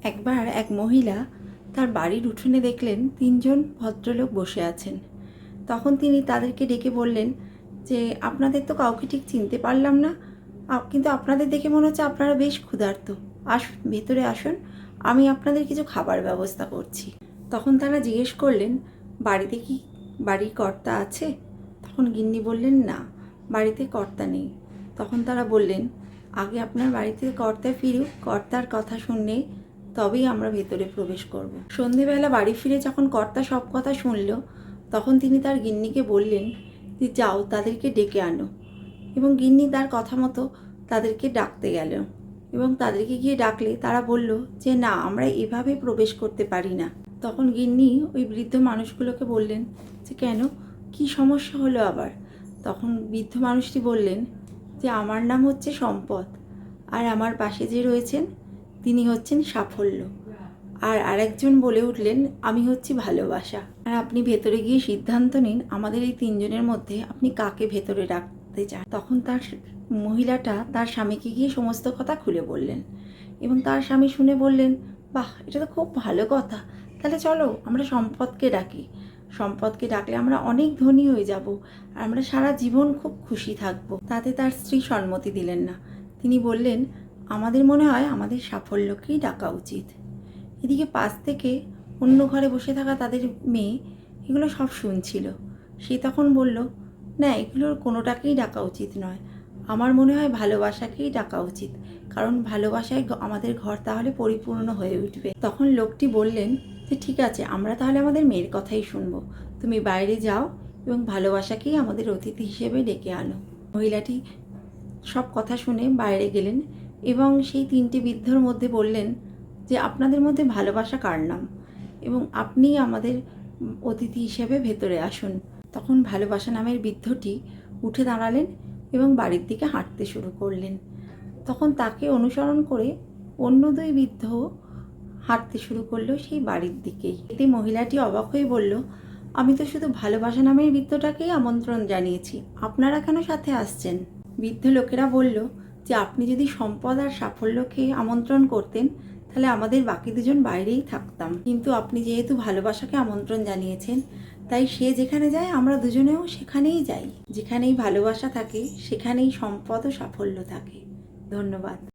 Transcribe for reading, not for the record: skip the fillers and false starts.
একবার এক মহিলা তার বাড়ির উঠোনে দেখলেন ৩ জন ভদ্রলোক বসে আছেন। তখন তিনি তাদেরকে ডেকে বললেন যে, আপনাদের তো কাউকে ঠিক চিনতে পারলাম না, কিন্তু আপনাদের দেখে মনে হচ্ছে আপনারা বেশ ক্ষুধার্ত। আসুন, ভেতরে আসুন, আমি আপনাদের কিছু খাবার ব্যবস্থা করছি। তখন তারা জিজ্ঞেস করলেন, বাড়িতে কি বাড়ির কর্তা আছে? তখন গিন্নি বললেন, না, বাড়িতে কর্তা নেই। তখন তারা বললেন, আগে আপনার বাড়িতে কর্তা ফিরুক, কর্তার কথা শুনলে তবেই আমরা ভেতরে প্রবেশ করব। সন্ধেবেলা বাড়ি ফিরে যখন কর্তা সব কথা শুনল, তখন তিনি তার গিন্নিকে বললেন যে, যাও, তাদেরকে ডেকে আনো। এবং গিন্নি তার কথা মতো তাদেরকে ডাকতে গেল এবং তাদেরকে গিয়ে ডাকলে তারা বলল যে, না, আমরা এভাবে প্রবেশ করতে পারি না। তখন গিন্নি ওই বৃদ্ধ মানুষগুলোকে বললেন যে, কেন, কি সমস্যা হলো আবার? তখন বৃদ্ধ মানুষটি বললেন যে, আমার নাম হচ্ছে সম্পদ, আর আমার পাশে যে রয়েছেন তিনি হচ্ছেন সাফল্য, আর আরেকজন বলে উঠলেন, আমি হচ্ছি ভালোবাসা। আর আপনি ভেতরে গিয়ে সিদ্ধান্ত নিন, আমাদের এই ৩ জনের মধ্যে আপনি কাকে ভেতরে রাখতে চান। তখন তার মহিলাটা তার স্বামীকে গিয়ে সমস্ত কথা খুলে বললেন এবং তার স্বামী শুনে বললেন, বাহ, এটা তো খুব ভালো কথা, তাহলে চলো আমরা সম্পদকে ডাকি। সম্পদকে ডাকলে আমরা অনেক ধনী হয়ে যাব আর আমরা সারা জীবন খুব খুশি থাকবো। তাতে তার স্ত্রী সম্মতি দিলেন না। তিনি বললেন, আমাদের মনে হয় আমাদের সাফল্যকেই ডাকা উচিত। এদিকে পাশ থেকে অন্য ঘরে বসে থাকা তাদের মেয়ে এগুলো সব শুনছিল। সে তখন বলল, না, এগুলোর কোনোটাকেই ডাকা উচিত নয়, আমার মনে হয় ভালোবাসাকেই ডাকা উচিত, কারণ ভালোবাসায় আমাদের ঘর তাহলে পরিপূর্ণ হয়ে উঠবে। তখন লোকটি বললেন যে, ঠিক আছে, আমরা তাহলে আমাদের মেয়ের কথাই শুনবো, তুমি বাইরে যাও এবং ভালোবাসাকেই আমাদের অতিথি হিসেবে ডেকে আনো। মহিলাটি সব কথা শুনে বাইরে গেলেন এবং সেই ৩টে বৃদ্ধর মধ্যে বললেন যে, আপনাদের মধ্যে ভালোবাসা কার নাম, এবং আপনি আমাদের অতিথি হিসেবে ভেতরে আসুন। তখন ভালোবাসা নামের বৃদ্ধটি উঠে দাঁড়ালেন এবং বাড়ির দিকে হাঁটতে শুরু করলেন। তখন তাকে অনুসরণ করে অন্য ২ বৃদ্ধ হাঁটতে শুরু করলো সেই বাড়ির দিকেই। এতে মহিলাটি অবাক হয়ে বলল, আমি তো শুধু ভালোবাসা নামের বৃদ্ধটাকেই আমন্ত্রণ জানিয়েছি, আপনারা কেন সাথে আসছেন? বৃদ্ধ লোকেরা বলল যে, আপনি যদি সম্পদ আর সাফল্যকে আমন্ত্রণ করতেন তাহলে আমাদের বাকি ২জন বাইরেই থাকতাম, কিন্তু আপনি যেহেতু ভালোবাসাকে আমন্ত্রণ জানিয়েছেন, তাই সে যেখানে যায় আমরা ২জনেও সেখানেই যাই। যেখানেই ভালোবাসা থাকে সেখানেই সম্পদ ও সাফল্য থাকে। ধন্যবাদ।